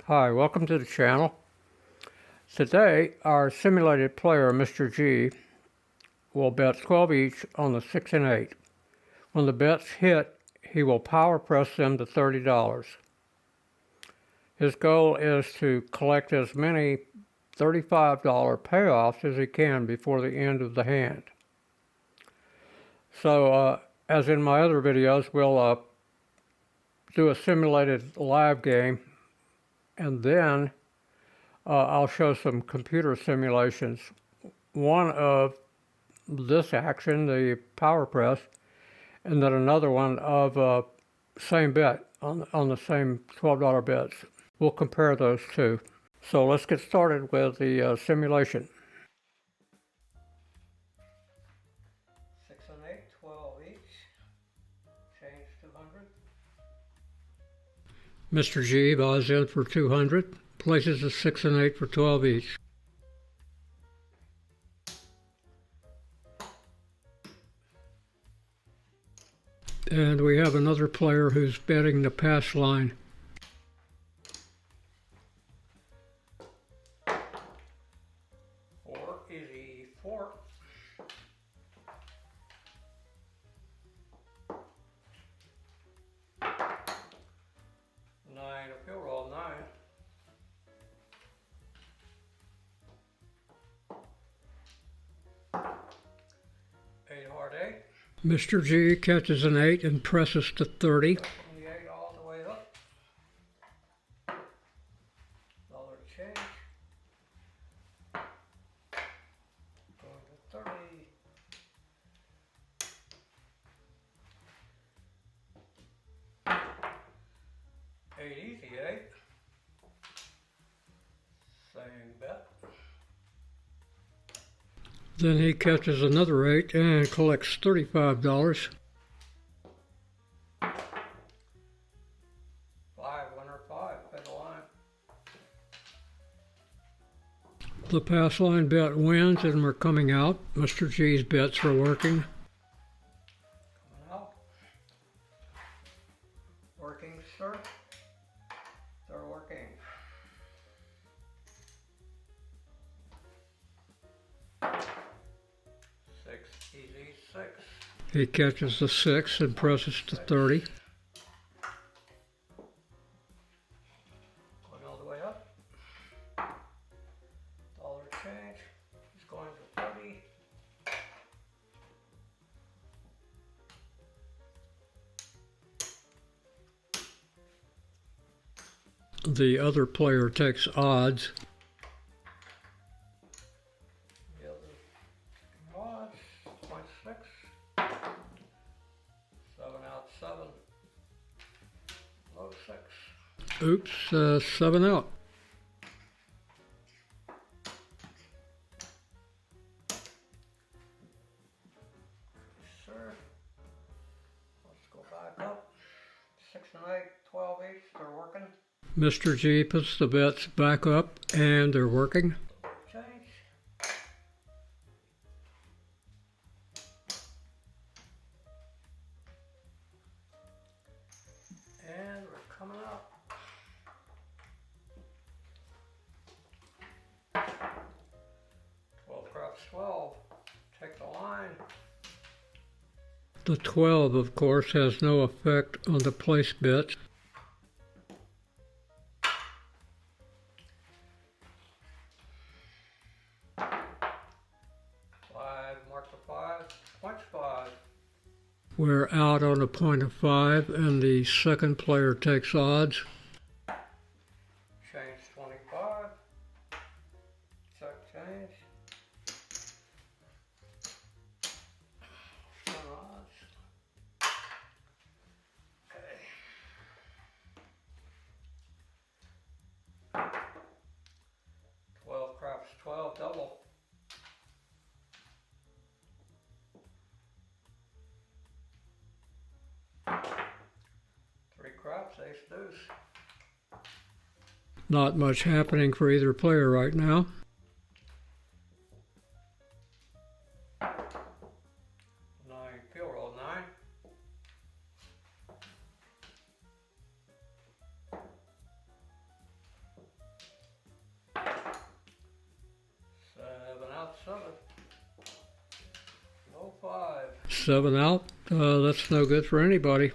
Hi, welcome to the channel. Today, our simulated player, Mr. G, will bet 12 each on the 6 and 8. When the bets hit, he will power press them to $30. His goal is to collect as many $35 payoffs as he can before the end of the hand. So, as in my other videos, we'll do a simulated live game, and then I'll show some computer simulations. One of this action, the power press, and then another one of same bet on the same $12 bets. We'll compare those two. So let's get started with the simulation. 6 and 8, 12 each. Change 200. Mr. G buys in for 200. Places a 6 and 8 for 12 each. And we have another player who's betting the pass line. Four, easy, 4. Nine, a field roll, 9. 8 hard 8. Mr. G catches an 8 and presses to 30. 28 all the way up. Dollar change. Going to 30. 8 easy 8. Same bet. Then he catches another 8 and collects $35. 5, winner 5, pay the line. The pass line bet wins and we're coming out. Mr. G's bets are working. Coming out. Working, sir. They're working. Easy 6. He catches the 6 and presses to 30. Going all the way up. Dollar change. He's going to 30. The other player takes odds. 6. 7 out 7. Low 6. Oops, 7 out. Sir. Let's go back up. 6 and 8, 12 each, they're working. Mr. G puts the bets back up and they're working. And we're coming up. 12 craps 12. Take the line. The 12, of course, has no effect on the place bets. 5, mark the 5, point 5. We're out on a point of 5 and the second player takes odds. Change 25. Check change. Some odds. Okay. 12 craps 12 double. 3 craps, ace deuce. Not much happening for either player right now. 9, field roll 9. 7 out. That's no good for anybody.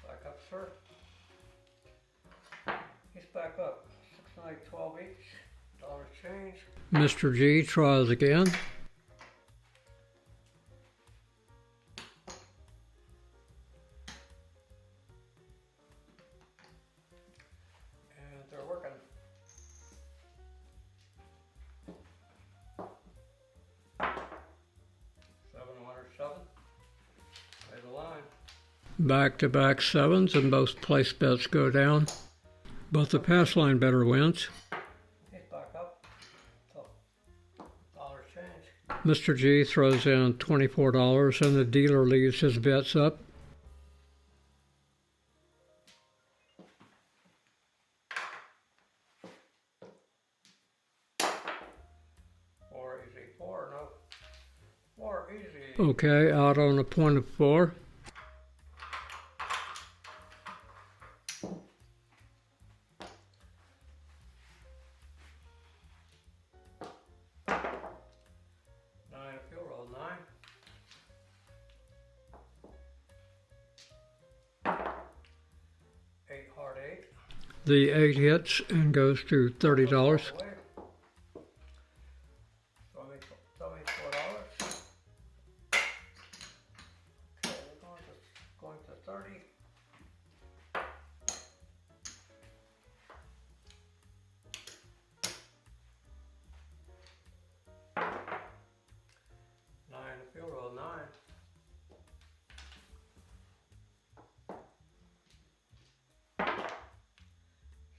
Back up, sir. He's back up. 6, 9, 12 each. Dollar change. Mr. G tries again. They're working. Play the line. Back-to-back sevens, and both place bets go down. But the pass line better wins. He's back up. So, dollar change. Mr. G throws in $24, and the dealer leaves his bets up. Okay, out on a point of 4. Field roll 9. 8 hard 8. The 8 hits and goes to $30. Going to 30. Field roll 9.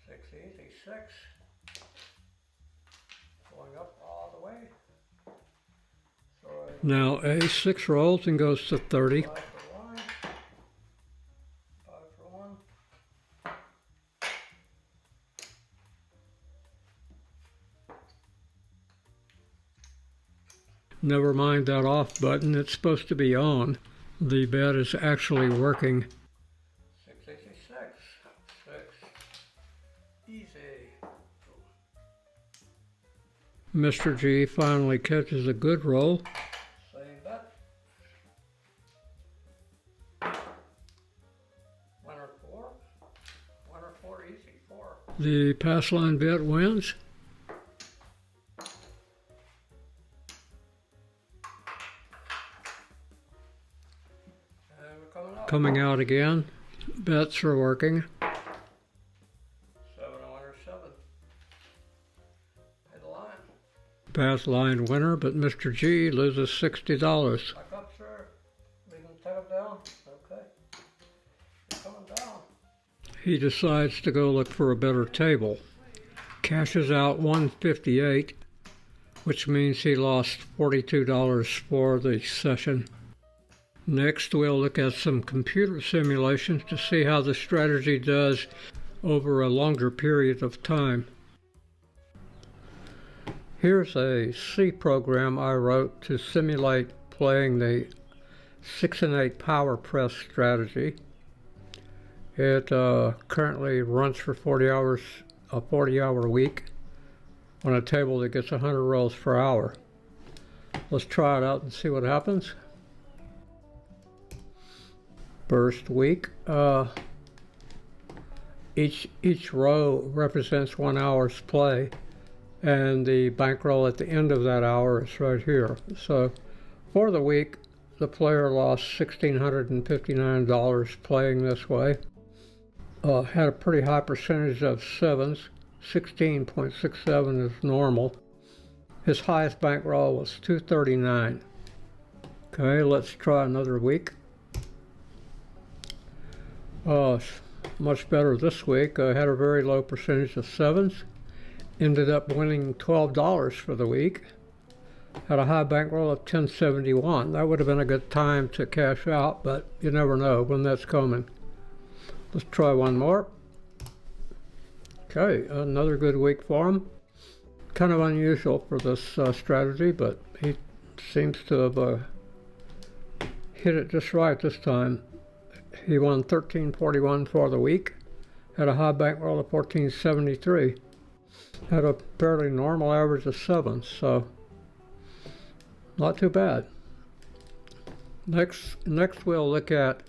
6 easy, 6. Going up all the way. So now a 6 rolls and goes to 30. 5 for 1. Never mind that off button, it's supposed to be on. The bet is actually working. 666. 6. Easy. Mr. G finally catches a good roll. Same bet. Winner 4. Winner 4, easy 4. The pass line bet wins. Coming out again. Bets are working. 7 winner 7. Pay the line. Pass line winner, but Mr. G loses $60. Back up, sir. We can take him down. Okay. You're coming down. He decides to go look for a better table. Cashes out $158, which means he lost $42 for the session. Next, we'll look at some computer simulations to see how the strategy does over a longer period of time. Here's a C program I wrote to simulate playing the 6 and 8 power press strategy. It currently runs for 40 hours, a 40-hour week on a table that gets 100 rolls per hour. Let's try it out and see what happens. First week, each row represents 1 hour's play, and the bankroll at the end of that hour is right here. So for the week, the player lost $1,659 playing this way. Had a pretty high percentage of 7s, 16.67 is normal. His highest bankroll was $239. Okay, let's try another week. Much better this week. I had a very low percentage of 7s. Ended up winning $12 for the week. Had a high bankroll of $1071. That would have been a good time to cash out, but you never know when that's coming. Let's try one more. Okay, another good week for him. Kind of unusual for this strategy, but he seems to have hit it just right this time. he won 1341 for the week. Had a high bankroll of 1473. Had a fairly normal average of 7, so not too bad. Next we'll look at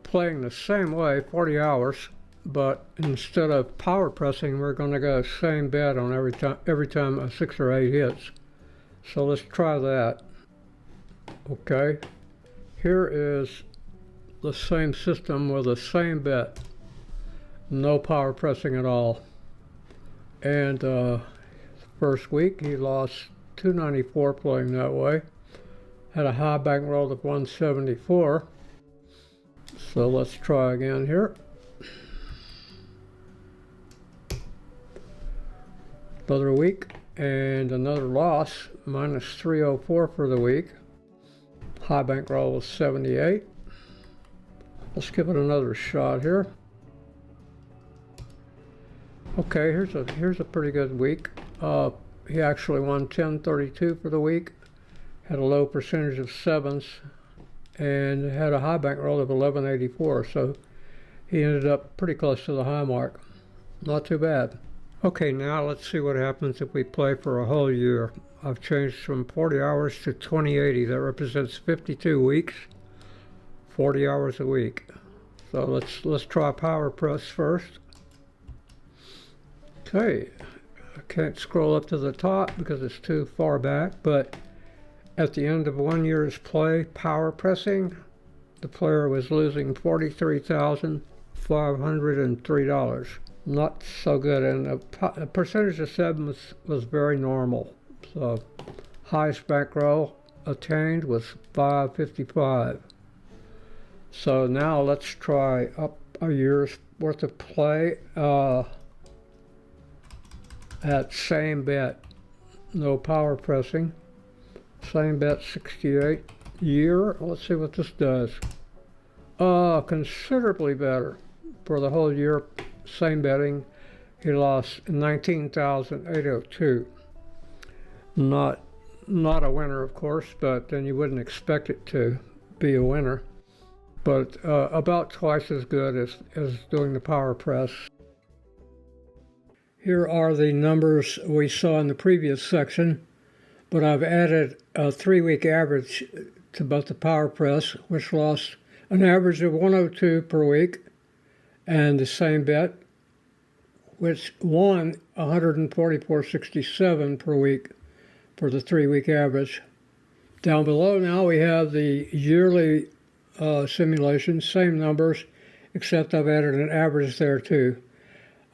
playing the same way, 40 hours, but instead of power pressing, we're going to go same bet on every time a 6 or 8 hits. So let's try that. Okay, here is the same system with the same bet. No power pressing at all. And first week he lost 294 playing that way. Had a high bankroll of 174. So let's try again here. Another week and another loss, minus 304 for the week. High bankroll was 78. Let's give it another shot here. Okay, here's a pretty good week. He actually won 1032 for the week. Had a low percentage of 7s and had a high bankroll of 1184. So he ended up pretty close to the high mark. Not too bad. Okay, now let's see what happens if we play for a whole year. I've changed from 40 hours to 2080. That represents 52 weeks, 40 hours a week. So let's try power press first. Okay, I can't scroll up to the top because it's too far back, but at the end of 1 year's play, power pressing, the player was losing $43,503. Not so good, and the percentage of 7 was very normal. So highest bankroll attained was 555. So now let's try up a year's worth of play at same bet, no power pressing. Same bet 68 year. Let's see what this does. Considerably better. For the whole year, same betting, he lost 19,802. Not a winner, of course, but then you wouldn't expect it to be a winner. But about twice as good as doing the power press. Here are the numbers we saw in the previous section, but I've added a 3-week average to both the power press, which lost an average of 102 per week, and the same bet, which won 144.67 per week for the 3-week average. Down below now we have the yearly simulations, same numbers, except I've added an average there too.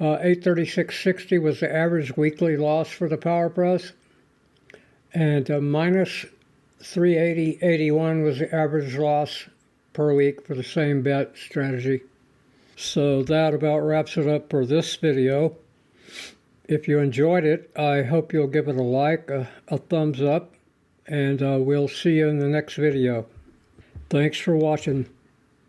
836.60 was the average weekly loss for the power press, and minus 380.81 was the average loss per week for the same bet strategy. So that about wraps it up for this video. If you enjoyed it, I hope you'll give it a like, a thumbs up, and we'll see you in the next video. Thanks for watching.